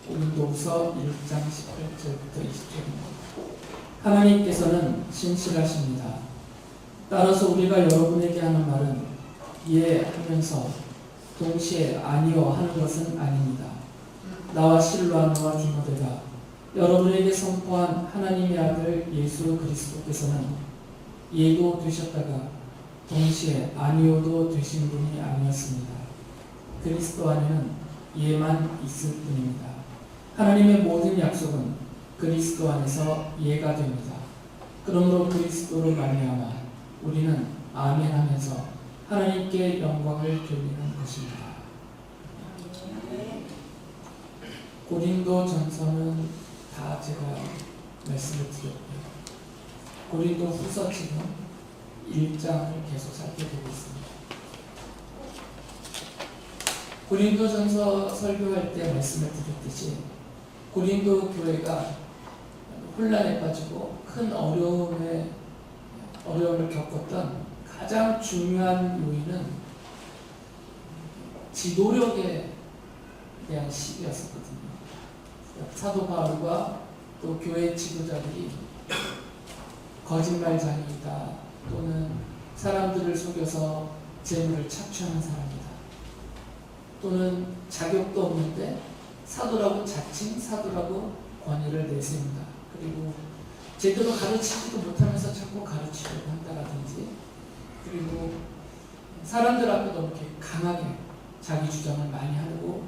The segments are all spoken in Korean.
고린도후서 1장 18절부터 20절입니다. 하나님께서는 신실하십니다. 따라서 우리가 여러분에게 하는 말은 예 하면서 동시에 아니요 하는 것은 아닙니다. 나와 실로아노와 디모데가 여러분에게 선포한 하나님의 아들 예수 그리스도께서는 예도 되셨다가 동시에 아니요도 되신 분이 아니었습니다. 그리스도 안에는 예만 있을 뿐입니다. 하나님의 모든 약속은 그리스도 안에서 예가 됩니다. 그러므로 그리스도로 말미암아 우리는 아멘 하면서 하나님께 영광을 돌리는 것입니다. 고린도 전서는 다 제가 말씀을 드렸고요. 고린도 후서 지금 1장을 계속 살펴보고 있습니다. 고린도 전서 설교할 때 말씀을 드렸듯이 고린도 교회가 혼란에 빠지고 큰 어려움을 겪었던 가장 중요한 요인은 지도력에 대한 시기였었거든요. 사도 바울과 또 교회 지도자들이 거짓말장이다 또는 사람들을 속여서 재물을 착취하는 사람이다 또는 자격도 없는데 사도라고 자칭 사도라고 권위를 내세운다. 그리고 제대로 가르치지도 못하면서 자꾸 가르치려고 한다라든지 그리고 사람들 앞에 너무 이렇게 강하게 자기 주장을 많이 하고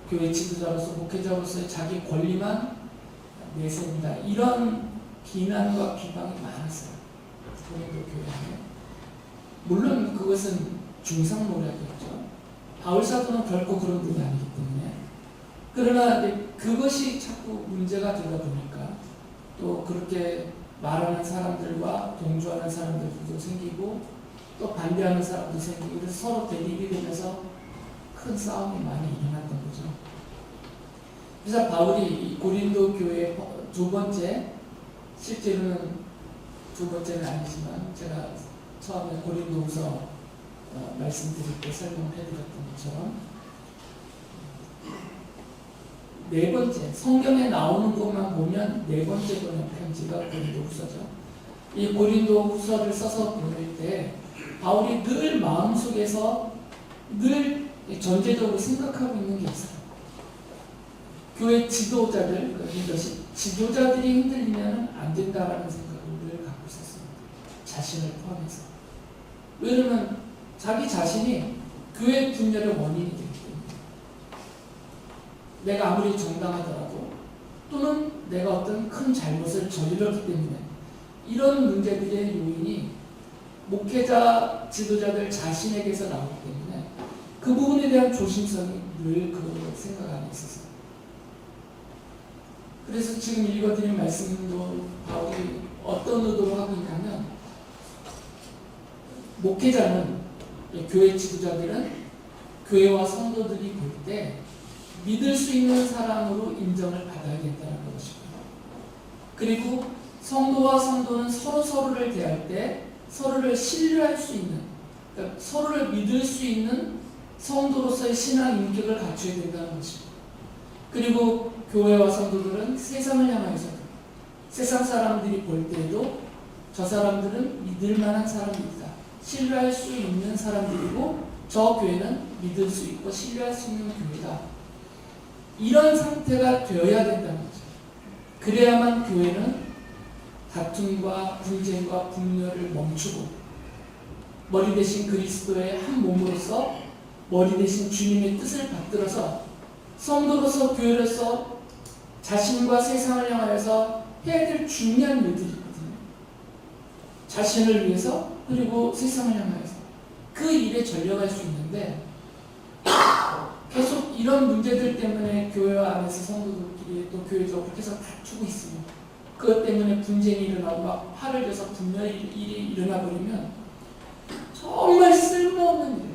교회 지도자로서 목회자로서의 자기 권리만 내세운다. 이런 비난과 비방이 많았어요. 고린도 교회 안에. 물론 그것은 중상모략이었죠. 바울 사도는 결코 그런 분이 아니기 때문에. 그러나 그것이 자꾸 문제가 되다 보니까 또 그렇게 말하는 사람들과 동조하는 사람들도 생기고 또 반대하는 사람도 생기고 그래서 서로 대립이 되면서 큰 싸움이 많이 일어났던 거죠. 그래서 바울이 고린도 교회의 두 번째, 실제로는 두 번째는 아니지만 제가 처음에 고린도후서 말씀드릴 때 설명을 해드렸던 것처럼 네 번째, 성경에 나오는 것만 보면 네 번째 보낸 편지가 고린도후서죠. 이 고린도후서를 써서 보낼 때 바울이 늘 마음속에서 늘 전제적으로 생각하고 있는 게 있어요. 교회 지도자들, 이것이 지도자들이 흔들리면 안 된다라는 생각을 늘 갖고 있었습니다. 자신을 포함해서. 왜냐면 자기 자신이 교회 분열의 원인이 되기 때문에 내가 아무리 정당하더라도 또는 내가 어떤 큰 잘못을 저질렀기 때문에 이런 문제들의 요인이 목회자, 지도자들 자신에게서 나오기 때문에 그 부분에 대한 조심성이 늘 그 생각 안에 있었어요. 그래서 지금 읽어드린 말씀도 바울이 어떤 의도로 하고 있냐면 목회자는 교회 지도자들은 교회와 성도들이 볼 때 믿을 수 있는 사람으로 인정을 받아야 된다는 것입니다. 그리고 성도와 성도는 서로를 대할 때 서로를 신뢰할 수 있는 그러니까 서로를 믿을 수 있는 성도로서의 신앙 인격을 갖춰야 된다는 것입니다. 그리고 교회와 성도들은 세상을 향하여서 세상 사람들이 볼 때에도 저 사람들은 믿을 만한 사람이다. 신뢰할 수 있는 사람들이고 저 교회는 믿을 수 있고 신뢰할 수 있는 교회다. 이런 상태가 되어야 된다는 거죠. 그래야만 교회는 다툼과 분쟁과 분열을 멈추고 머리 대신 그리스도의 한 몸으로서 머리 대신 주님의 뜻을 받들어서 성도로서 교회로서 자신과 세상을 향하여서 해야 될 중요한 일들이 있거든요. 자신을 위해서 그리고 세상을 향하여서 그 일에 전력할 수 있는데 계속 이런 문제들 때문에 교회 안에서 성도들끼리 또 교회적으로 계속 다투고 있으면 그것 때문에 분쟁이 일어나고 막 화를 내서 분열이 일어나 버리면 정말 쓸모없는 일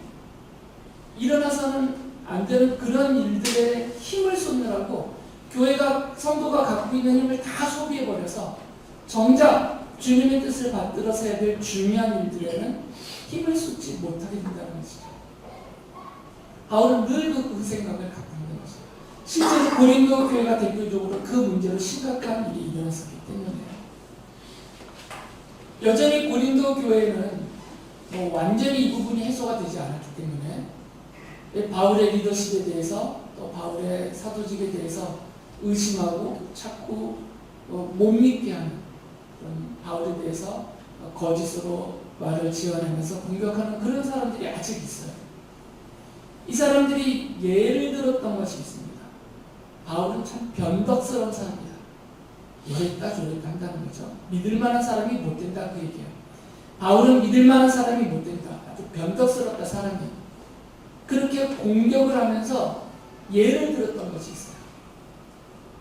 일어나서는 안 되는 그런 일들에 힘을 쏟느라고 교회가 성도가 갖고 있는 힘을 다 소비해버려서 정작 주님의 뜻을 받들어서 해야 될 중요한 일들에는 힘을 쏟지 못하게 된다는 것이죠. 바울은 늘 그 생각을 갖고 있는 것이죠. 실제로 그래서 고린도 교회가 대표적으로 그 문제로 심각한 일이 일어났었기 때문에 여전히 고린도 교회는 완전히 이 부분이 해소가 되지 않았기 때문에 바울의 리더십에 대해서 또 바울의 사도직에 대해서 의심하고 자꾸 못 믿게 하는 그런 바울에 대해서 거짓으로 말을 지어내면서 공격하는 그런 사람들이 아직 있어요. 이 사람들이 예를 들었던 것이 있습니다. 바울은 참 변덕스러운 사람이다. 이랬다 저랬다 한다는 거죠. 믿을 만한 사람이 못 된다 그 얘기예요. 바울은 믿을 만한 사람이 못 된다. 아주 변덕스럽다 사람이. 그렇게 공격을 하면서 예를 들었던 것이 있어요.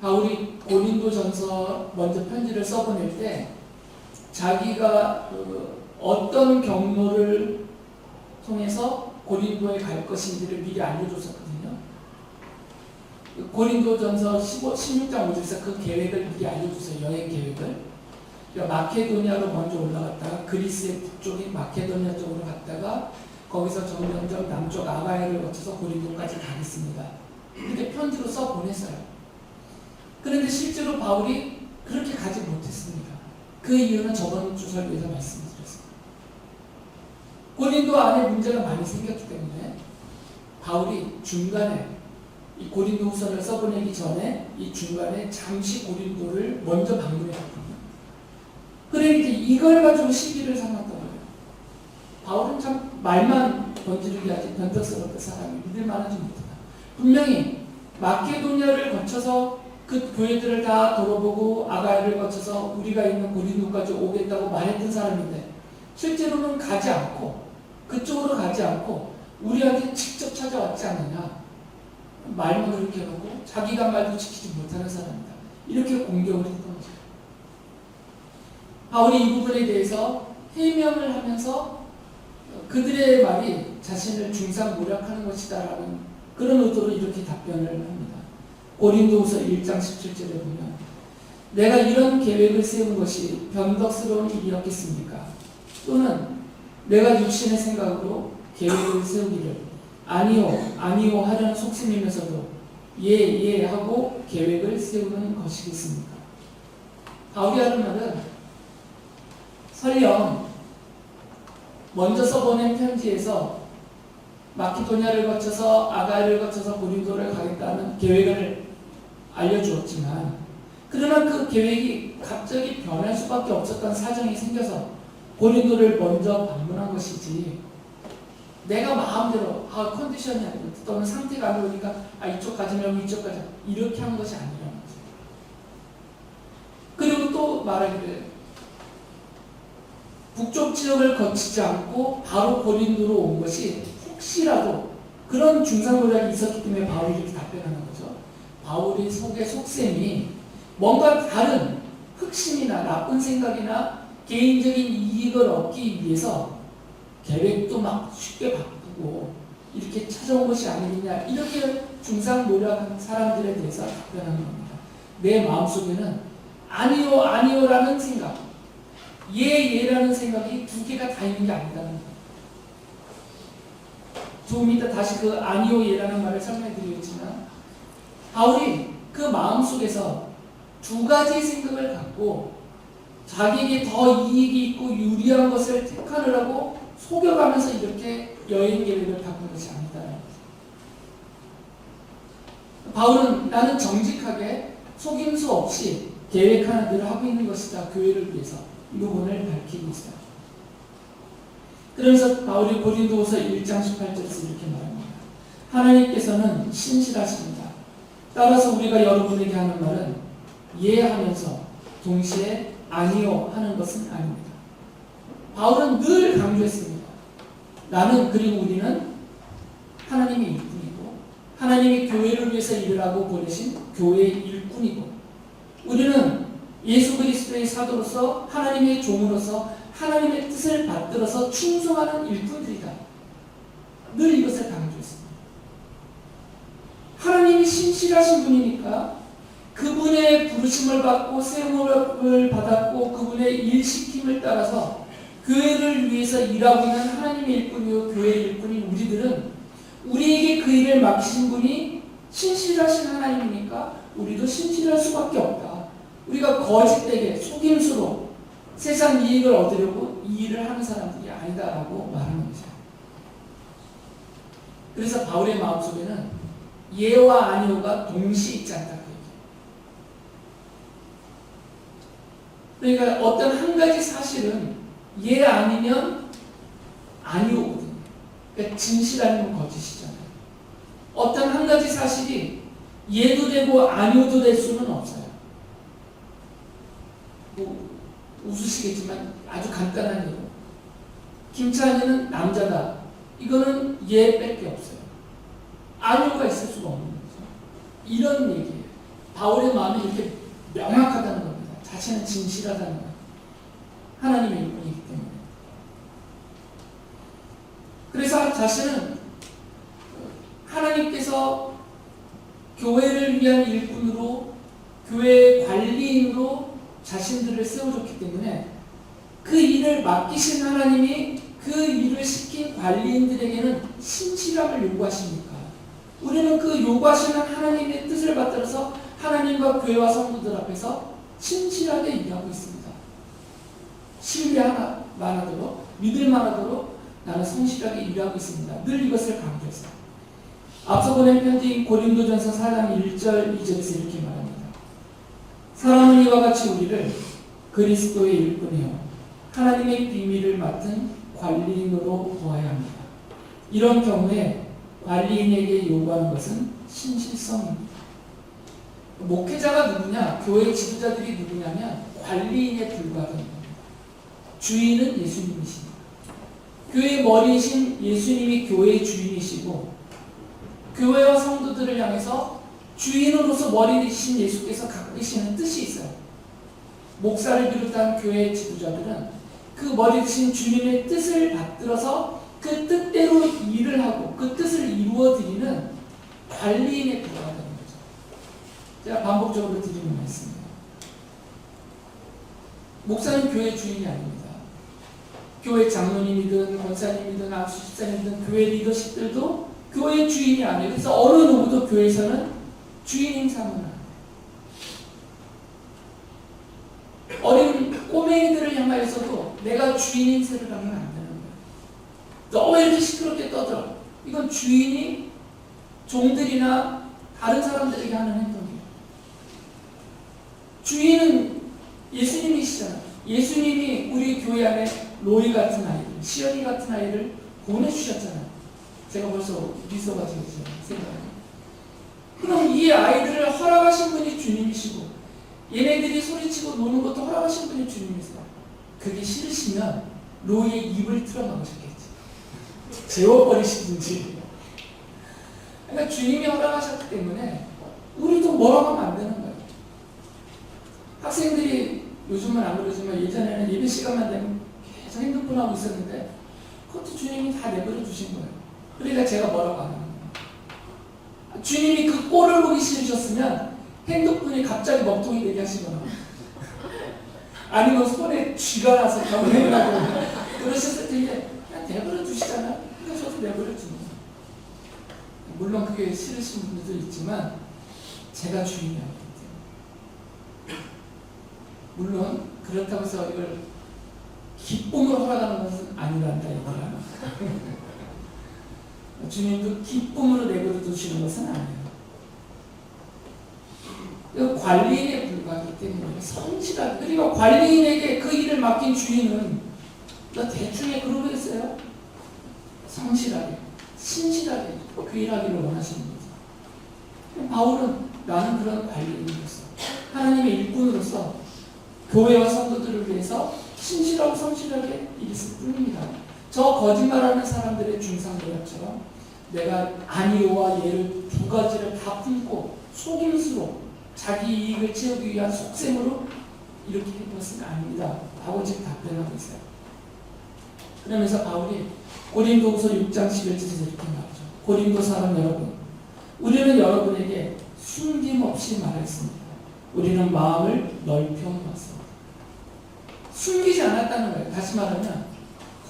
바울이 고린도전서 먼저 편지를 써보낼 때 자기가 어떤 경로를 통해서 고린도에 갈 것인지를 미리 알려줬었거든요. 고린도전서 16장 5절에서 그 계획을 미리 알려줬어요. 여행 계획을. 그러니까 마케도니아로 먼저 올라갔다가 그리스의 북쪽인 마케도니아 쪽으로 갔다가 거기서 점점점 남쪽 아가야를 거쳐서 고린도까지 가겠습니다. 이렇게 편지로 써 보냈어요. 그런데 실제로 바울이 그렇게 가지 못했습니다. 그 이유는 저번 주 설교에서 말씀드렸습니다. 고린도 안에 문제가 많이 생겼기 때문에 바울이 중간에 이 고린도 후서를 써보내기 전에 이 중간에 잠시 고린도를 먼저 방문했거든요. 그러니까 이걸 가지고 시기를 삼았던 거예요. 바울은 참 말만 번지르게 하지 변덕스럽다 사람이 믿을 만하지 못하다. 분명히 마케도니아를 거쳐서 그 교회들을 다 돌아보고 아가야를 거쳐서 우리가 있는 고린도까지 오겠다고 말했던 사람인데 실제로는 가지 않고 그쪽으로 가지 않고 우리한테 직접 찾아왔지 않느냐. 말만 그렇게 해놓고 자기가 말도 지키지 못하는 사람이다. 이렇게 공격을 했던 거죠. 바울이 이 부분에 대해서 해명을 하면서 그들의 말이 자신을 중상모략하는 것이다라는 그런 의도로 이렇게 답변을 합니다. 고린도후서 1장 17절에 보면 내가 이런 계획을 세운 것이 변덕스러운 일이었겠습니까? 또는 내가 육신의 생각으로 계획을 세우기를 아니요 아니요 하려는 속셈이면서도 예 하고 계획을 세우는 것이겠습니까? 바울이 하는 말은 설령 먼저 써보낸 편지에서 마케도니아를 거쳐서 아가야를 거쳐서 고린도를 가겠다는 계획을 알려주었지만 그러나 그 계획이 갑자기 변할 수밖에 없었던 사정이 생겨서 고린도를 먼저 방문한 것이지 내가 마음대로 컨디션이 아니고 또는 상태가 안 좋으니까 이쪽 가지 말고 이쪽 가자 이렇게 한 것이 아니라는 거죠. 그리고 또 말하기를 북쪽 지역을 거치지 않고 바로 고린도로 온 것이 혹시라도 그런 중상모략이 있었기 때문에 바울이 이렇게 답변하는 거죠. 바울의 속의 속셈이 뭔가 다른 흑심이나 나쁜 생각이나 개인적인 이익을 얻기 위해서 계획도 막 쉽게 바꾸고 이렇게 찾아온 것이 아니냐 이렇게 중상모략한 사람들에 대해서 답변하는 겁니다. 내 마음속에는 아니요 아니요라는 생각 예라는 생각이 두 개가 다 있는 게 아니다는 거예요. 조금 이따 다시 그 아니요 예라는 말을 설명해 드리겠지만 바울이 그 마음속에서 두 가지 생각을 갖고 자기에게 더 이익이 있고 유리한 것을 택하느라고 속여가면서 이렇게 여행 계획을 바꾼 것이 아니다라는 거죠. 바울은 나는 정직하게 속임수 없이 계획하는 대로 하고 있는 것이다. 교회를 위해서 이 부분을 밝히고 있어요. 그래서 바울이 고린도후서 1장 18절에서 이렇게 말합니다. 하나님께서는 신실하십니다. 따라서 우리가 여러분에게 하는 말은 예하면서 동시에 아니요 하는 것은 아닙니다. 바울은 늘 강조했습니다. 나는 그리고 우리는 하나님의 일꾼이고 하나님이 교회를 위해서 일을 하고 보내신 교회의 일꾼이고 우리는 예수 그리스도의 사도로서 하나님의 종으로서 하나님의 뜻을 받들어서 충성하는 일꾼들이다. 늘 이것을 강조했습니다. 하나님이 신실하신 분이니까 그분의 부르심을 받고 세움을 받았고 그분의 일시킴을 따라서 교회를 위해서 일하고 있는 하나님의 일꾼이요 교회의 일꾼인 우리들은 우리에게 그 일을 맡기신 분이 신실하신 하나님이니까 우리도 신실할 수밖에 없다. 우리가 거짓되게 속임수로 세상 이익을 얻으려고 이 일을 하는 사람들이 아니다라고 말하는 거죠. 그래서 바울의 마음속에는 예와 아니오가 동시에 있지 않다. 그러니까 어떤 한 가지 사실은 예 아니면 아니오거든요. 그러니까 진실 아니면 거짓이잖아요. 어떤 한 가지 사실이 예도 되고 아니오도 될 수는 없어요. 뭐 웃으시겠지만 아주 간단한 예로 김찬이는 남자다. 이거는 예밖에 없어요. 아니오가 있을 수가 없는 거죠. 이런 얘기예요. 바울의 마음이 이렇게 명확하다는 겁니다. 자신은 진실하다는 거예요. 하나님의 일꾼이기 때문에. 그래서 자신은 하나님께서 교회를 위한 일꾼으로, 교회의 관리인으로 자신들을 세워줬기 때문에 그 일을 맡기신 하나님이 그 일을 시킨 관리인들에게는 신실함을 요구하십니까? 우리는 그 요구하시는 하나님의 뜻을 받들어서 하나님과 교회와 성도들 앞에서 신실하게 일하고 있습니다. 신뢰만 하도록, 믿을만 하도록 나는 성실하게 일하고 있습니다. 늘 이것을 강조했어요. 앞서 보낸 편지 고린도전서 4장 1절 2절에서 이렇게 말합니다. 사람은 이와 같이 우리를 그리스도의 일꾼이요 하나님의 비밀을 맡은 관리인으로 보아야 합니다. 이런 경우에 관리인에게 요구하는 것은 신실성입니다. 목회자가 누구냐? 교회 지도자들이 누구냐면 관리인에 불과하다는 겁니다. 주인은 예수님이십니다. 교회의 머리이신 예수님이 교회의 주인이시고 교회와 성도들을 향해서 주인으로서 머리이신 예수께서 갖고 계시는 뜻이 있어요. 목사를 비롯한 교회의 지도자들은 그 머리이신 주님의 뜻을 받들어서 그 뜻대로 일을 하고 그 뜻을 이루어드리는 관리인에 불과하다는 거죠. 제가 반복적으로 드리는 말씀입니다. 목사는 교회 주인이 아닙니다. 교회 장로님이든 권사님이든 안수집사님이든 교회 리더십들도 교회 주인이 아니에요. 그래서 어느 누구도 교회에서는 주인 행사는 안 돼요. 어린 꼬맹이들을 향하여서도 내가 주인 행세를 하면 안 되는 거예요. 너 왜 이렇게 시끄럽게 떠들어? 이건 주인이 종들이나 다른 사람들에게 하는 행동이에요. 주인은 예수님이시잖아요. 예수님이 우리 교회 안에 로이 같은 아이들, 시연이 같은 아이를 보내주셨잖아요. 제가 벌써 미소가지고 생각해요. 그럼 이 아이들을 허락하신 분이 주님이시고 얘네들이 소리치고 노는 것도 허락하신 분이 주님이세요. 그게 싫으시면 로이의 입을 틀어막으셨겠지. 재워버리시든지. 그러니까 주님이 허락하셨기 때문에 우리도 뭐라고 하면 안 되는 거예요. 학생들이 요즘은 안 그러지만 예전에는 예배 시간만 되면 계속 핸드폰 하고 있었는데 그것도 주님이 다 내버려 두신 거예요. 그러니까 제가 뭐라고 안 하는 거예요. 주님이 그 꼴을 보기 싫으셨으면 핸드폰이 갑자기 먹통이 되게 하시거나 아니면 손에 쥐가 나서 경련을 하거나 그러셨을 텐데 그냥 내버려 두시잖아요. 그러니까 저도 내버려 두는 거예요. 물론 그게 싫으신 분들도 있지만 제가 주인이 아니기 때문에. 물론 그렇다고 해서 이걸 기쁨으로 허락하는 것은 아니란다 이거야. 주님도 기쁨으로 내버려 두시는 것은 아니에요. 관리인에 불과하기 때문에 성실하게. 그리고 관리인에게 그 일을 맡긴 주인은 너 대충에 그러겠어요? 성실하게, 신실하게 그 일하기를 원하시는 거죠. 바울은 나는 그런 관리인으로서 하나님의 일꾼으로서 교회와 성도들을 위해서 신실하고 성실하게 일했을 뿐입니다. 저 거짓말하는 사람들의 중상도약처럼 내가 아니오와 예를 두 가지를 다 품고 속임수로 자기 이익을 채우기 위한 속셈으로 이렇게 한 것은 아닙니다. 라고 지금 답변하고 있어요. 그러면서 바울이 고린도후서 6장 11절에서 이렇게 말하죠. 고린도 사람 여러분, 우리는 여러분에게 숨김없이 말했습니다. 우리는 마음을 넓혀 놓았습니다. 숨기지 않았다는 거예요. 다시 말하면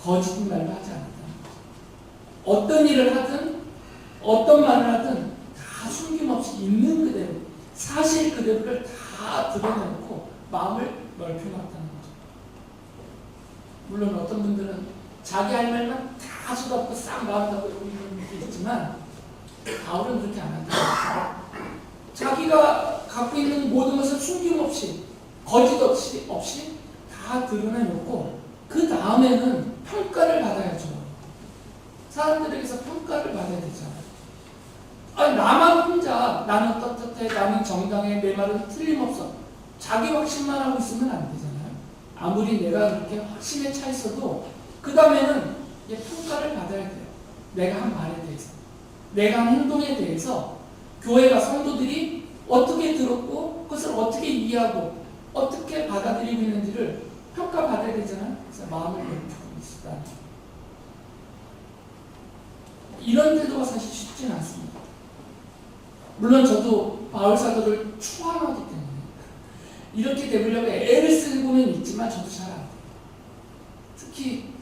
거짓말을 하지 않았다는 거예요. 어떤 일을 하든 어떤 말을 하든 다 다 숨김없이 있는 그대로 사실 그대로를 다 드러내놓고 마음을 넓혀놨다는 거죠. 물론 어떤 분들은 자기 할 말만 다 쏟아붓고 싹 말한다고 이런 게 있지만 바울은 그렇게 안 한다. 자기가 갖고 있는 모든 것을 숨김없이 거짓 없이 다 드러내놓고 그 다음에는 평가를 받아야죠. 사람들에게서 평가를 받아야 되잖아요. 아니 나만 혼자 나는 떳떳해, 나는 정당해, 내 말은 틀림없어. 자기 확신만 하고 있으면 안 되잖아요. 아무리 내가 그렇게 확신에 차 있어도 그 다음에는 평가를 받아야 돼요. 내가 한 말에 대해서, 내가 한 행동에 대해서 교회가 성도들이 어떻게 들었고 그것을 어떻게 이해하고 어떻게 받아들이고 있는지를 평가받아야 되잖아요. 그래서 마음을 넓히고 있다. 이런 태도가 사실 쉽지는 않습니다. 물론 저도 바울 사도를 추앙하기 때문에 이렇게 되려고 애를 쓰고는 있지만 저도 잘 안 돼요. 특히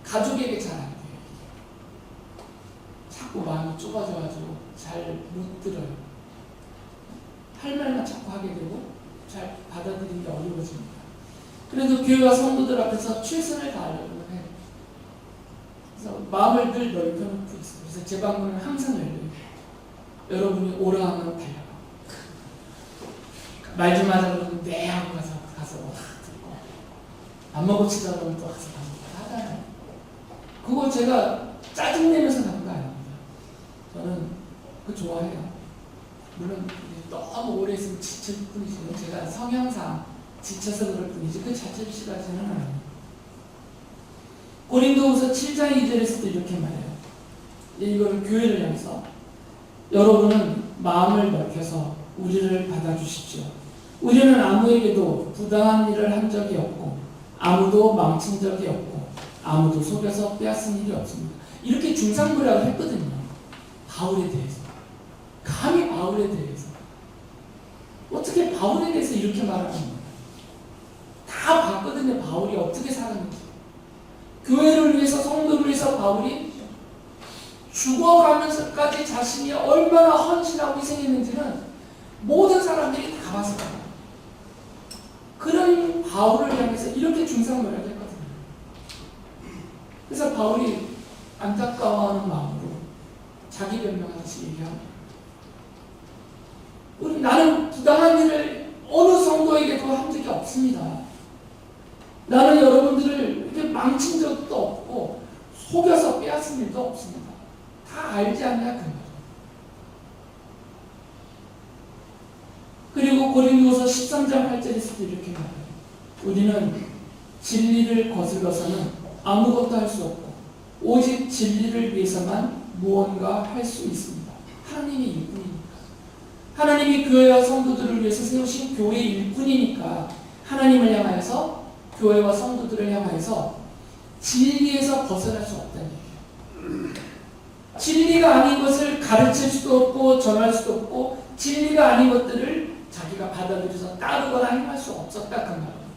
가족에게 잘 안 돼요. 자꾸 마음이 좁아져가지고 잘 못 들어요. 할 말만 자꾸 하게 되고 잘 받아들이기 어려워집니다. 그래도 교회와 성도들 앞에서 최선을 다하려고 해요. 그래서 마음을 늘 넓혀놓고 있어요. 그래서 제 방문은 항상 열려요. 여러분이 오라 하면 달려가. 말 좀 하자 그러면 네 하고 가서 듣고 밥 먹읍시다 그러면 또 가서 밥 먹고 하잖아요. 그거 제가 짜증내면서 하는 거 아닙니다. 저는 그거 좋아해요. 물론 너무 오래 있으면 지칠 뿐이지만 제가 성향상 지쳐서 그럴 뿐이지 그 자체를 싫어하지는 않아요. 고린도후서 7장 2절에서도 이렇게 말해요. 이거는 교회를 향해서 여러분은 마음을 넓혀서 우리를 받아주십시오. 우리는 아무에게도 부당한 일을 한 적이 없고 아무도 망친 적이 없고 아무도 속여서 빼앗은 일이 없습니다. 이렇게 중상부라고 했거든요. 바울에 대해서. 감히 바울에 대해서. 어떻게 바울에 대해서 이렇게 말하는 거예요? 다 봤거든요. 바울이 어떻게 살았는지. 교회를 위해서 성도를 위해서 바울이 죽어가면서까지 자신이 얼마나 헌신하고 희생했는지는 모든 사람들이 다 봤어요. 그런 바울을 향해서 이렇게 중상모략을 했거든요. 그래서 바울이 안타까워하는 마음으로 자기 변명하듯이 얘기합니다. 나는 부당한 일을 어느 성도에게도 한 적이 없습니다. 나는 여러분들을 이렇게 망친 적도 없고 속여서 빼앗은 일도 없습니다. 다 알지 않냐 그 말. 그리고 고린도서 13장 8절에서도 이렇게 말해요. 우리는 진리를 거슬러서는 아무것도 할 수 없고 오직 진리를 위해서만 무언가 할 수 있습니다. 하나님이 일꾼이니까. 하나님이 교회와 성도들을 위해서 세우신 교회 일꾼이니까 하나님을 향하여서 교회와 성도들을 향하여서 진리에서 벗어날 수 없다는 얘기예요. 진리가 아닌 것을 가르칠 수도 없고 전할 수도 없고 진리가 아닌 것들을 자기가 받아들여서 따르거나 행할 수 없었다 그 말이에요.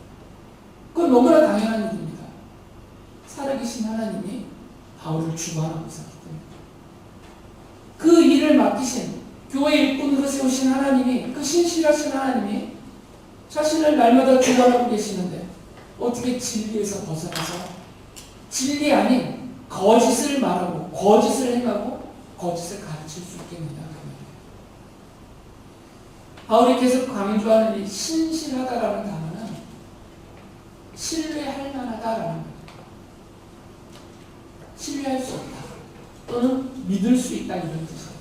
그건 너무나 당연한 일입니다. 살아계신 하나님이 바울을 주관하고 있었기 때문에 그 일을 맡기신 교회 일꾼으로 세우신 하나님이 그 신실하신 하나님이 자신을 날마다 주관하고 계시는데 어떻게 진리에서 벗어나서 진리 아닌 거짓을 말하고 거짓을 행하고 거짓을 가르칠 수 있겠느냐. 바울이 계속 강조하는 이 신실하다라는 단어는 신뢰할 만하다라는 거예요. 신뢰할 수 없다 또는 믿을 수 있다 이런 뜻이에요.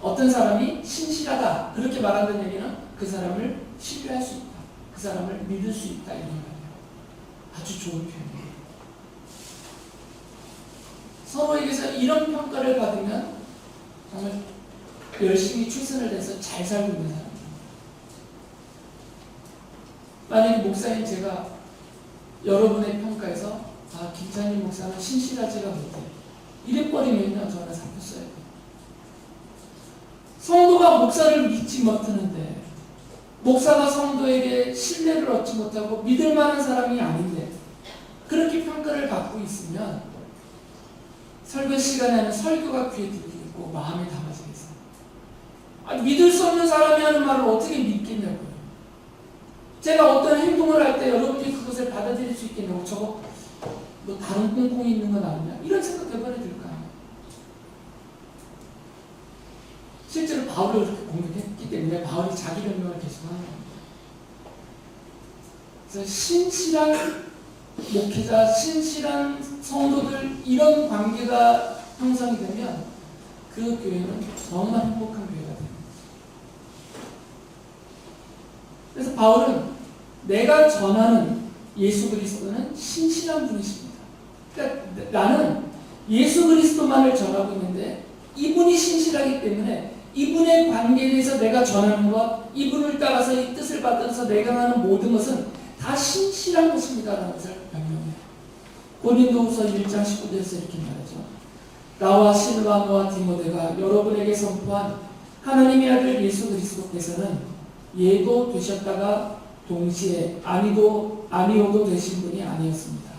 어떤 사람이 신실하다 그렇게 말한다는 얘기는 그 사람을 신뢰할 수 있다, 그 사람을 믿을 수 있다 이런 말이에요. 아주 좋은 표현이에요. 서로에게서 이런 평가를 받으면 정말 열심히 최선을 다해서 잘 살고 있는 사람입니다. 만약에 목사님 제가 여러분의 평가에서 김찬희 목사는 신실하지가 못해 이래버리면요 저는 잡혔어야 돼요. 성도가 목사를 믿지 못하는데 목사가 성도에게 신뢰를 얻지 못하고 믿을 만한 사람이 아닌데 그렇게 평가를 받고 있으면 설교 시간에는 설교가 귀에 들리고 마음에 담아지겠어요. 아니, 믿을 수 없는 사람이 하는 말을 어떻게 믿겠냐고요. 제가 어떤 행동을 할 때 여러분이 그것을 받아들일 수 있겠냐고. 저거 뭐 다른 꽁꽁이 있는 건 아니냐? 이런 생각 해버려야 될 거 아니에요. 실제로 바울을 그렇게 공격했기 때문에 바울이 자기 변명을 계속하는 겁니다. 그래서 신실한 목회자, 신실한 성도들 이런 관계가 형성이 되면 그 교회는 정말 행복한 교회가 됩니다. 그래서 바울은 내가 전하는 예수 그리스도는 신실한 분이십니다. 그러니까 나는 예수 그리스도만을 전하고 있는데 이분이 신실하기 때문에 이분의 관계에 대해서 내가 전하는 것, 이분을 따라서 이 뜻을 받아서 내가 하는 모든 것은 다 신실한 것입니다라는 것을 변명해요. 고린도후서 1장 19절에서 이렇게 말하죠. 나와 실바노와 디모데가 여러분에게 선포한 하나님의 아들 예수 그리스도께서는 예도 되셨다가 동시에 아니오도 되신 분이 아니었습니다.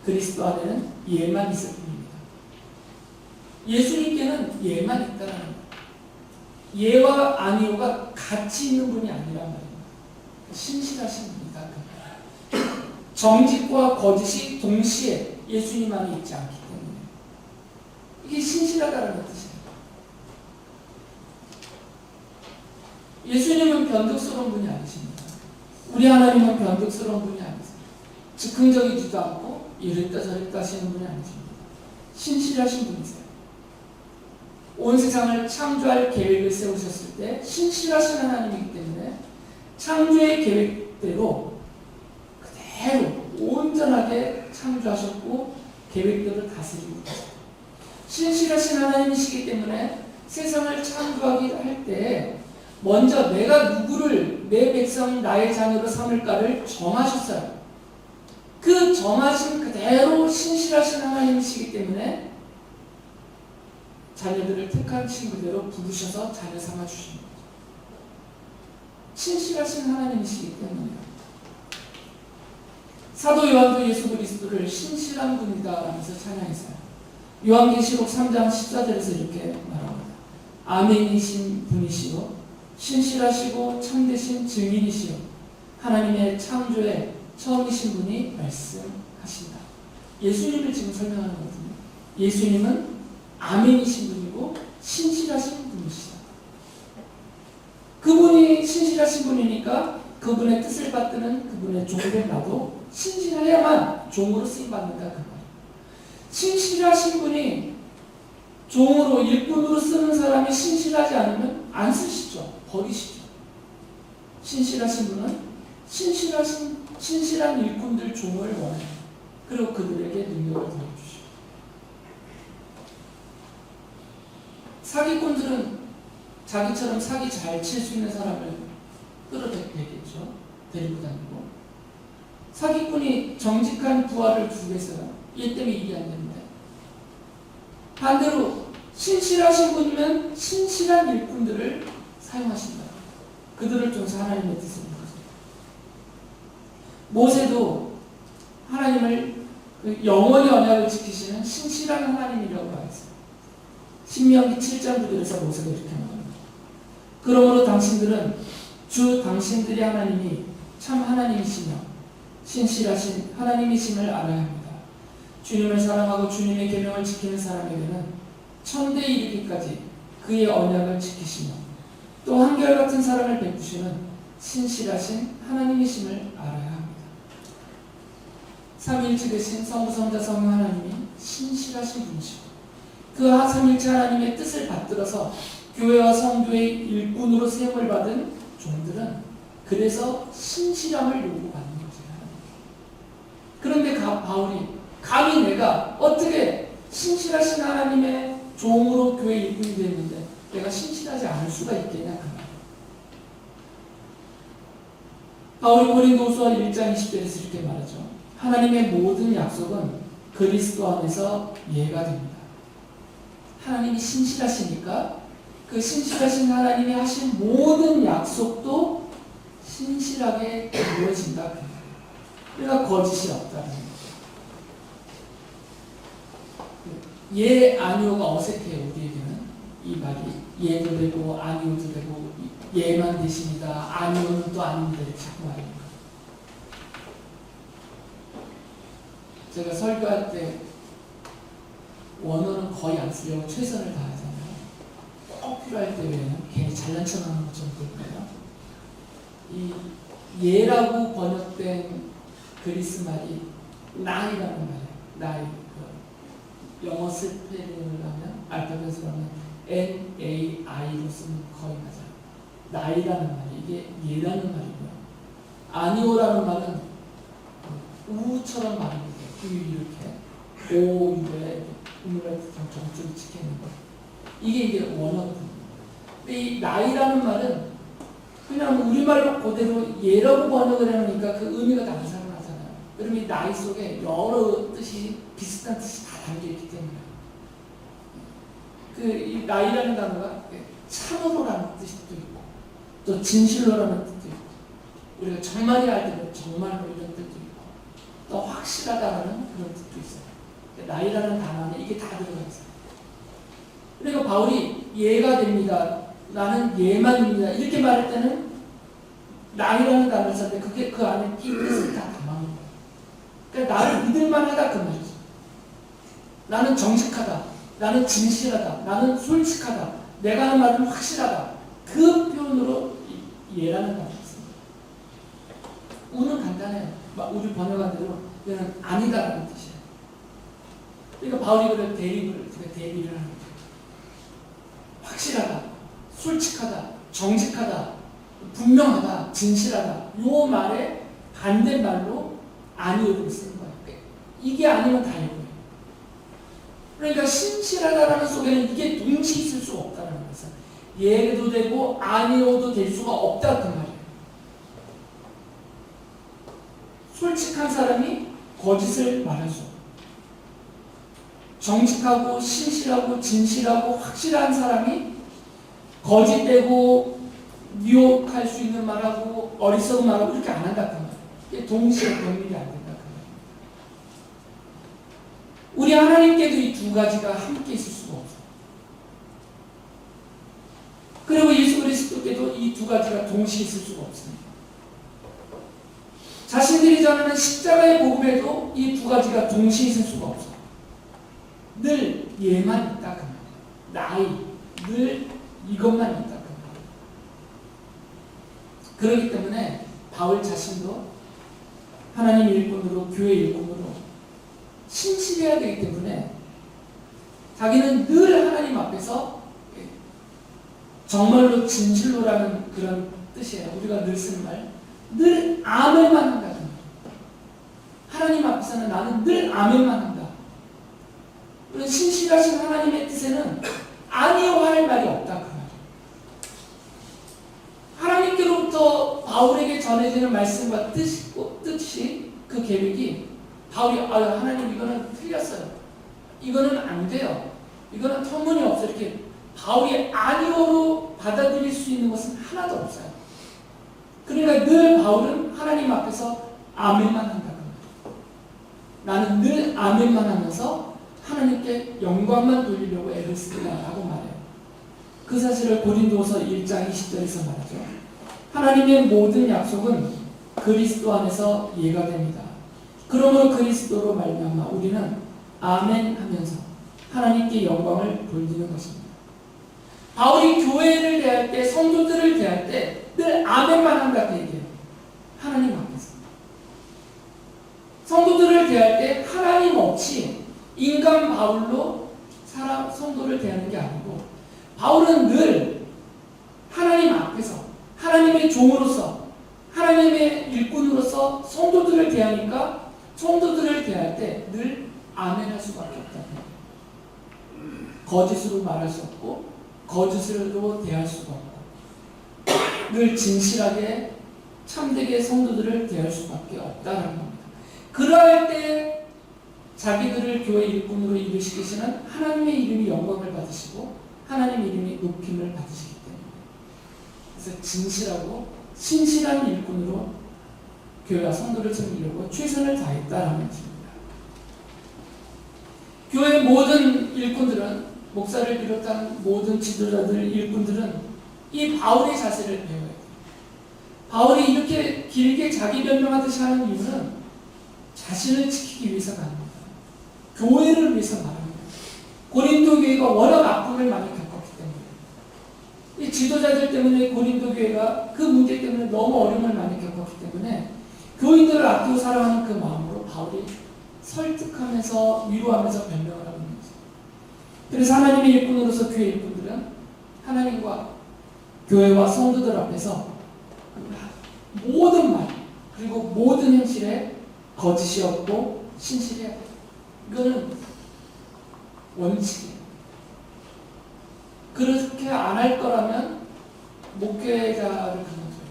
그리스도 안에는 예만 있을 뿐입니다. 예수님께는 예만 있다는 거예요. 예와 아니오가 같이 있는 분이 아니란 말입니다. 신실하신 분이다. 정직과 거짓이 동시에 예수님 안에 있지 않기 때문에 이게 신실하다는 뜻이에요. 예수님은 변덕스러운 분이 아니십니다. 우리 하나님은 변덕스러운 분이 아니세요. 즉흥적이지도 않고 이랬다 저랬다 하시는 분이 아니십니다. 신실하신 분이세요. 온 세상을 창조할 계획을 세우셨을 때 신실하신 하나님이기 때문에 창조의 계획대로 그대로 온전하게 창조하셨고 계획대로 다스리고 계세요. 신실하신 하나님이시기 때문에 세상을 창조하기 할 때 먼저 내가 누구를 내 백성 나의 자녀로 삼을까를 정하셨어요. 그 정하신 그대로 신실하신 하나님이시기 때문에 자녀들을 택한 친구대로 부르셔서 자녀 삼아 주신 거죠. 신실하신 하나님이시기 때문이에요. 사도 요한도 예수 그리스도를 신실한 분이다 라면서 찬양했어요. 요한계시록 3장 14절에서 이렇게 말합니다. 아멘이신 분이시요 신실하시고 참되신 증인이시요 하나님의 창조의 처음이신 분이 말씀하신다. 예수님을 지금 설명하는 거거든요. 예수님은 아멘이신 분이고 신실하신 분이시다. 그분이 신실하신 분이니까 그분의 뜻을 받드는 그분의 종된 나도 신실해야만 종으로 쓰임받는다 그 말이에요. 신실하신 분이 종으로 일꾼으로 쓰는 사람이 신실하지 않으면 안 쓰시죠. 버리시죠. 신실하신 분은 신실한 일꾼들 종을 원해요. 그리고 그들에게 능력을 더해주시고 사기꾼들은 자기처럼 사기 잘 칠 수 있는 사람을 끌어내겠죠. 데리고 다니고 사기꾼이 정직한 부하를 두겠어요. 얘 때문에 일이 안 되는데 반대로 신실하신 분이면 신실한 일꾼들을 사용하신다. 그들을 통해서 하나님의 뜻을 이루어요. 모세도 하나님을 영원히 언약을 지키시는 신실한 하나님이라고 말했어요. 신명기 7장 9절에서 모세가 이렇게 말합니다. 그러므로 당신들은 주 당신들의 하나님이 참 하나님이시며 신실하신 하나님이심을 알아야 합니다. 주님을 사랑하고 주님의 계명을 지키는 사람에게는 천대에 이르기까지 그의 언약을 지키시며 또 한결같은 사랑을 베푸시는 신실하신 하나님이심을 알아야 합니다. 삼위일체 되신 성부성자 성령 하나님이 신실하신 분이시고 그 삼위일체 하나님의 뜻을 받들어서 교회와 성도의 일꾼으로 세움을 받은 종들은 그래서 신실함을 요구받는 거죠. 그런데 바울이 감히 내가 어떻게 신실하신 하나님의 종으로 교회 일꾼이 됐는데 내가 신실하지 않을 수가 있겠냐 그 말. 바울이 고린도후서 1장 20절에서 이렇게 말하죠. 하나님의 모든 약속은 그리스도 안에서 예가 됩니다. 하나님이 신실하시니까 그 신실하신 하나님이 하신 모든 약속도 신실하게 이루어진다. 그러니까 거짓이 없다는 거죠. 예, 아니오가 어색해요. 우리에게는. 이 말이 예도 되고 아니오도 되고 예만 되십니다. 아니오는 또 아닙니다. 이렇게 자꾸 말합니다. 제가 설교할 때 원어는 거의 안 쓰려고 최선을 다하잖아요. 꼭 필요할 때 외에는 괜히 잘난 척하는 것처럼 볼까요? 이 예라고 번역된 그리스 말이 나이라는 말이에요. 나이. 영어 스펠링을 하면 알파벳으로 하면 NAI로 쓰면 거의 맞아요. 나이라는 말이 이게 예라는 말이고요. 아니오라는 말은 우처럼 말합니다. 이렇게 오유에 우물에 정점이 찍혀있는 거. 이게 원어거든요. 근데 이 나이라는 말은 그냥 우리말로 그대로 예라고 번역을 해놓으니까 그 의미가 다 이상하잖아요. 그러면 이 나이 속에 여러 뜻이 비슷한 뜻이 다 담겨있기 때문에 이 나이라는 단어가 참으로라는 뜻도 있고 또 진실로라는 뜻도 있고 우리가 정말이야 할 때는 정말로 이런 뜻도 있고 또 확실하다라는 그런 뜻도 있어요. 나이라는 단어는 이게 다 들어가 있어요. 그러니까 바울이 예가 됩니다. 나는 예만입니다. 이렇게 말할 때는 나이라는 단어를 썼는데 그게 그 안에 이 뜻을 다 담아놓은 거예요. 그러니까 나를 믿을만하다 그 말이죠. 나는 정직하다. 나는 진실하다. 나는 솔직하다. 내가 하는 말은 확실하다. 그 표현으로 예라는 단어를 씁니다. 우는 간단해요. 우리 번역한 대로 이거는 아니다라는 뜻이에요. 그러니까 바울이 그걸 대비를 하는 거죠. 확실하다, 솔직하다, 정직하다, 분명하다, 진실하다. 요 말에 반대말로 아니오를 쓰는 거예요. 이게 아니면 다이고요. 그러니까 신실하다라는 속에는 이게 동시에 있을 수가 없다는 거죠. 예도 되고 아니오도 될 수가 없다 그 말이에요. 솔직한 사람이 거짓을 말할 수 없고 정직하고 신실하고 진실하고 확실한 사람이 거짓되고 미혹할 수 있는 말하고 어리석은 말하고 이렇게 안 한다 그 말이에요. 이게 동시에 병립이 안 된다 그 말이에요. 우리 하나님께도 이 두 가지가 함께 있을 수가 없어요. 그리고 예수 그리스도께도 이 두 가지가 동시에 있을 수가 없습니다. 자신들이 전하는 십자가의 복음에도 이 두 가지가 동시에 있을 수가 없어요. 늘 예만 있다 그 말이에요. 나이 늘 이것만 있다 그 말이에요. 그렇기 때문에 바울 자신도 하나님 일꾼으로 교회 일꾼으로 신실해야 되기 때문에 자기는 늘 하나님 앞에서 정말로 진실로라는 그런 뜻이에요. 우리가 늘 쓰는 말, 늘 아멘만 한다. 하나님 앞에서는 나는 늘 아멘만 한다. 그런 신실하신 하나님의 뜻에는 아니요 할 말이 없다. 그 말이에요. 하나님께로부터 바울에게 전해지는 말씀과 뜻이 그 계획이 바울이 하나님 이거는 틀렸어요. 이거는 안 돼요. 이거는 터무니없어. 이렇게 바울이 아니오로 받아들일 수 있는 것은 하나도 없어요. 그러니까 늘 바울은 하나님 앞에서 아멘만 한다. 나는 늘 아멘만 하면서 하나님께 영광만 돌리려고 애를 쓴다라고 말해요. 그 사실을 고린도서 1장 20절에서 말하죠. 하나님의 모든 약속은 그리스도 안에서 예가 됩니다. 그러므로 그리스도로 말미암아 우리는 아멘 하면서 하나님께 영광을 돌리는 것입니다. 바울이 교회를 대할 때, 성도들을 대할 때 늘 아멘만 한다 그 얘기해요. 하나님 앞에서. 성도들을 대할 때 하나님 없이 인간 바울로 성도를 대하는 게 아니고 바울은 늘 하나님 앞에서 하나님의 종으로서 하나님의 일꾼으로서 성도들을 대하니까 성도들을 대할 때 늘 아멘할 수밖에 없다. 거짓으로 말할 수 없고 거짓으로 대할 수가 없고 늘 진실하게 참되게 성도들을 대할 수밖에 없다는 겁니다. 그러할 때 자기들을 교회 일꾼으로 일으키시는 하나님의 이름이 영광을 받으시고 하나님의 이름이 높임을 받으시기 때문에 그래서 진실하고 신실한 일꾼으로 교회와 성도를 섬기려고 최선을 다했다라는 것입니다. 교회의 모든 일꾼들은 목사를 비롯한 모든 지도자들, 일꾼들은 이 바울의 자세를 배워야 돼요. 바울이 이렇게 길게 자기 변명하듯이 하는 이유는 자신을 지키기 위해서가 아닙니다. 교회를 위해서 말합니다. 고린도 교회가 워낙 아픔을 많이 겪었기 때문에, 이 지도자들 때문에 고린도 교회가 그 문제 때문에 너무 어려움을 많이 겪었기 때문에 교인들을 아끼고 사랑하는 그 마음으로 바울이 설득하면서 위로하면서 변명을 하고 있는 거죠. 그래서 하나님의 일꾼으로서 교회 일꾼들은 하나님과 교회와 성도들 앞에서 모든 말 그리고 모든 현실에 거짓이 없고 신실해야 돼요. 이거는 원칙이에요. 그렇게 안 할 거라면 목회자를 그만둬야 돼요.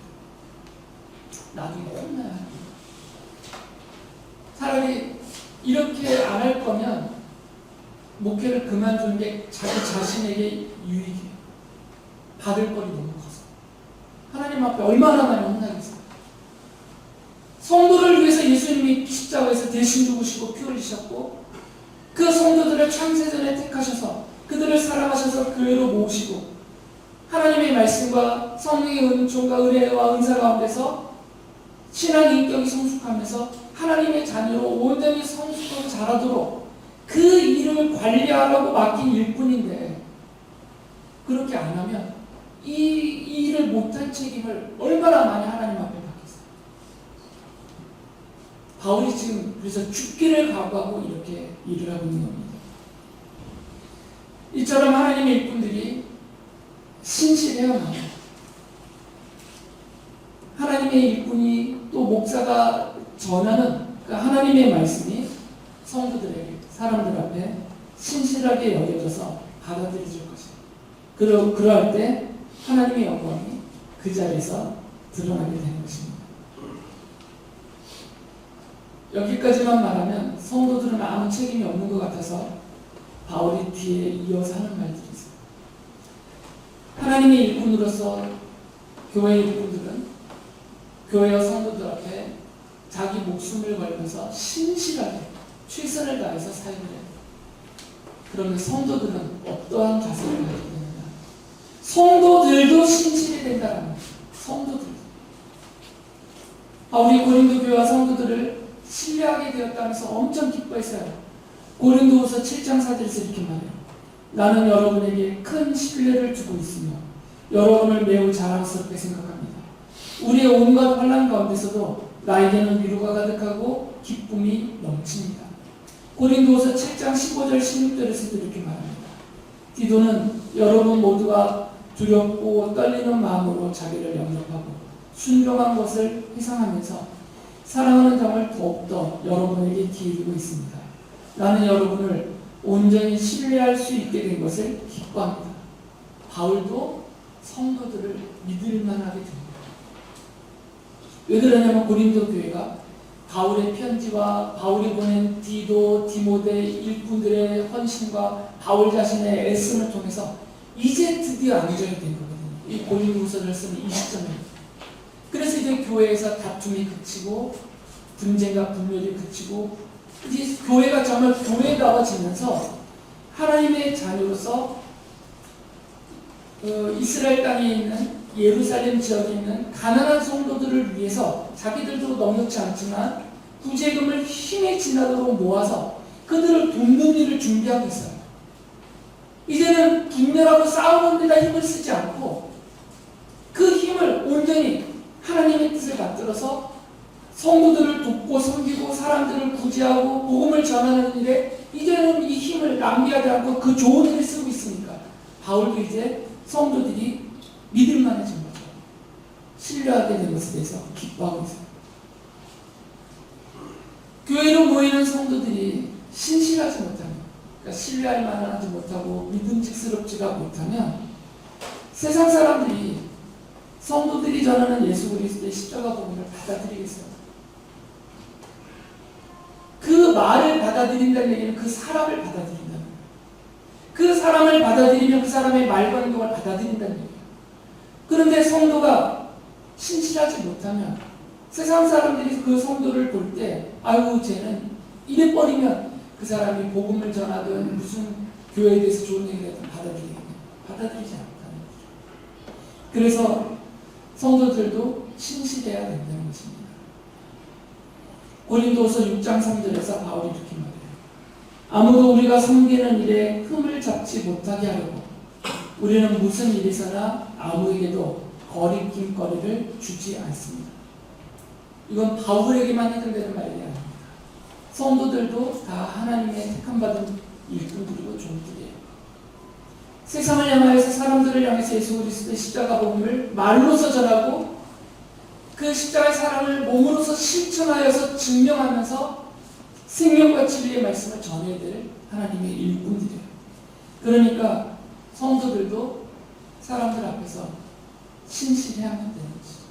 나중에 혼나야 해요. 차라리 이렇게 안 할 거면 목회를 그만두는 게 자기 자신에게 유익이에요. 받을 거리 너무 커서. 하나님 앞에 얼마나 많이 혼나겠어요. 성도를 위해서 예수님이 십자가에서 대신 죽으시고 피 흘리셨고, 그 성도들을 창세전에 택하셔서 그들을 사랑하셔서 교회로 모으시고, 하나님의 말씀과 성령의 은총과 은혜와 은사 가운데서 신앙 인격이 성숙하면서 하나님의 자녀로 온전히 성숙하고 자라도록 그 일을 관리하라고 맡긴 일뿐인데, 그렇게 안 하면 이 일을 못할 책임을 얼마나 많이 하나님 앞에 받겠어요. 바울이 지금 그래서 죽기를 각오하고 이렇게 일을 하고 있는 겁니다. 이처럼 하나님의 일꾼들이 신실해야만 합니다. 하나님의 일꾼이 또 목사가 전하는 그 하나님의 말씀이 성도들에게, 사람들 앞에 신실하게 여겨져서 받아들여질 것입니다. 그럴 때 하나님의 영광이 그 자리에서 드러나게 되는 것입니다. 여기까지만 말하면 성도들은 아무 책임이 없는 것 같아서 바울이 뒤에 이어서 하는 말들이 있어요. 하나님의 일꾼으로서 교회 일꾼들은 교회와 성도들 앞에 자기 목숨을 걸면서 신실하게 최선을 다해서 사역을 해요. 그러면 성도들은 어떠한 자세를 가지게 되느냐? 성도들도 신실이 된다는 거예요. 성도들도. 바울이 고린도 교회와 성도들을 신뢰하게 되었다면서 엄청 기뻐했어요. 고린도후서 7장 4절에서 이렇게 말해요. 나는 여러분에게 큰 신뢰를 주고 있으며 여러분을 매우 자랑스럽게 생각합니다. 우리의 온갖 환난 가운데서도 나에게는 위로가 가득하고 기쁨이 넘칩니다. 고린도후서 7장 15절 16절에서도 이렇게 말합니다. 디도는 여러분 모두가 두렵고 떨리는 마음으로 자기를 영접하고 순종한 것을 회상하면서 사랑하는 점을 더욱더 여러분에게 기울이고 있습니다. 나는 여러분을 온전히 신뢰할 수 있게 된 것을 기뻐합니다. 바울도 성도들을 믿을 만하게 됩니다. 왜 그러냐면 고린도 교회가 바울의 편지와 바울이 보낸 디도, 디모데 일꾼들의 헌신과 바울 자신의 애씀을 통해서 이제 드디어 안정이 된 거거든요. 이 고린도후서를 쓰는 이 시점입니다. 그래서 이제 교회에서 다툼이 그치고 분쟁과 분열이 그치고 이제 교회가 정말 교회다워지면서 하나님의 자녀로서 이스라엘 땅에 있는 예루살렘 지역에 있는 가난한 성도들을 위해서 자기들도 넉넉지 않지만 구제금을 힘에 지나도록 모아서 그들을 돕는 일을 준비하고 있어요. 이제는 분열하고 싸우는 데다 힘을 쓰지 않고 그 힘을 온전히 하나님의 뜻을 받들어서 성도들을 돕고 섬기고 사람들을 구제하고 복음을 전하는 일에 이제는 이 힘을 낭비하지 않고 그 좋은 일을 쓰고 있으니까 바울도 이제 성도들이 믿을 만해진 거죠. 신뢰하게 된 것에 대해서 기뻐하고 있어요. 교회로 모이는 성도들이 신실하지 못하면, 그러니까 신뢰할 만하지 못하고 믿음직스럽지가 못하면 세상 사람들이 성도들이 전하는 예수 그리스도의 십자가 복음을 받아들이겠어요? 그 말을 받아들인다는 얘기는 그 사람을 받아들인다는 거예요. 그 사람을 받아들이면 그 사람의 말과 행동을 받아들인다는 얘기예요. 그런데 성도가 신실하지 못하면 세상 사람들이 그 성도를 볼 때 아유 쟤는 이래 버리면 그 사람이 복음을 전하든 무슨 교회에 대해서 좋은 얘기를 해도 받아들이지 않다는 거죠. 그래서 성도들도 신실해야 된다는 것입니다. 고린도서 6장 3절에서 바울이 이렇게 말해요. 아무도 우리가 섬기는 일에 흠을 잡지 못하게 하려고 우리는 무슨 일이 있어나 아무에게도 거리낌거리를 주지 않습니다. 이건 바울에게만 해당되는 말이 아닙니다. 성도들도 다 하나님의 택함받은 일꾼들이고 종들이에요. 세상을 향하여서 사람들을 향해서 예수 그리스도의 십자가 복음을 말로서 전하고 그 십자가의 사랑을 몸으로서 실천하여서 증명하면서 생명과 진리의 말씀을 전해야 될 하나님의 일꾼들이에요. 그러니까 성도들도 사람들 앞에서 신실해야만 되는 것이죠.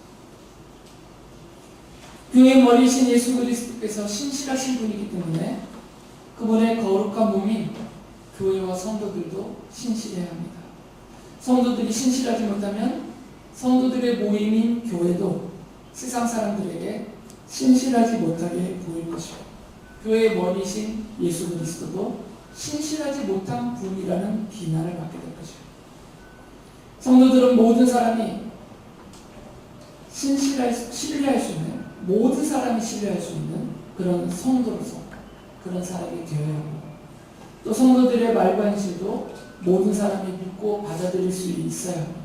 교회의 머리이신 예수 그리스도께서 신실하신 분이기 때문에 그분의 거룩한 몸인 교회와 성도들도 신실해야 합니다. 성도들이 신실하지 못하면 성도들의 모임인 교회도 세상 사람들에게 신실하지 못하게 보일 것이고 교회의 머리이신 예수 그리스도도 신실하지 못한 분이라는 비난을 받게 될 것이고 성도들은 모든 사람이 신뢰할 수 있는 모든 사람이 신뢰할 수 있는 그런 성도로서 그런 사람이 되어야 하고 또 성도들의 말과 행실도 모든 사람이 믿고 받아들일 수 있어야 합니다.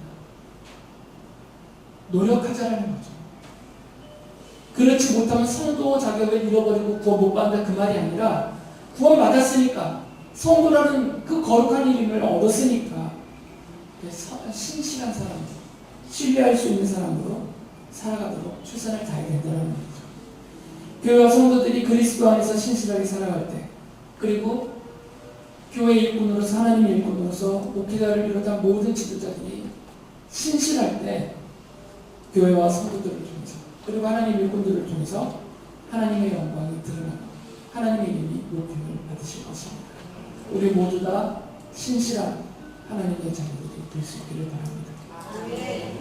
노력하자라는 거죠. 그렇지 못하면 성도 자격을 잃어버리고 구원 못 받는다 그 말이 아니라 구원 받았으니까 성도라는 그 거룩한 이름을 얻었으니까 신실한 사람, 신뢰할 수 있는 사람으로 살아가도록 최선을 다해야 된다는 거죠. 교회와 성도들이 그리스도 안에서 신실하게 살아갈 때 그리고 교회 일꾼으로서 하나님의 일꾼으로서 목회자를 비롯한 모든 지도자들이 신실할 때 교회와 성도들을 통해서 그리고 하나님의 일꾼들을 통해서 하나님의 영광이 드러나고 하나님의 이름이 높임을 받으실 것입니다. 우리 모두 다 신실한 하나님의 자녀들이 될 수 있기를 바랍니다.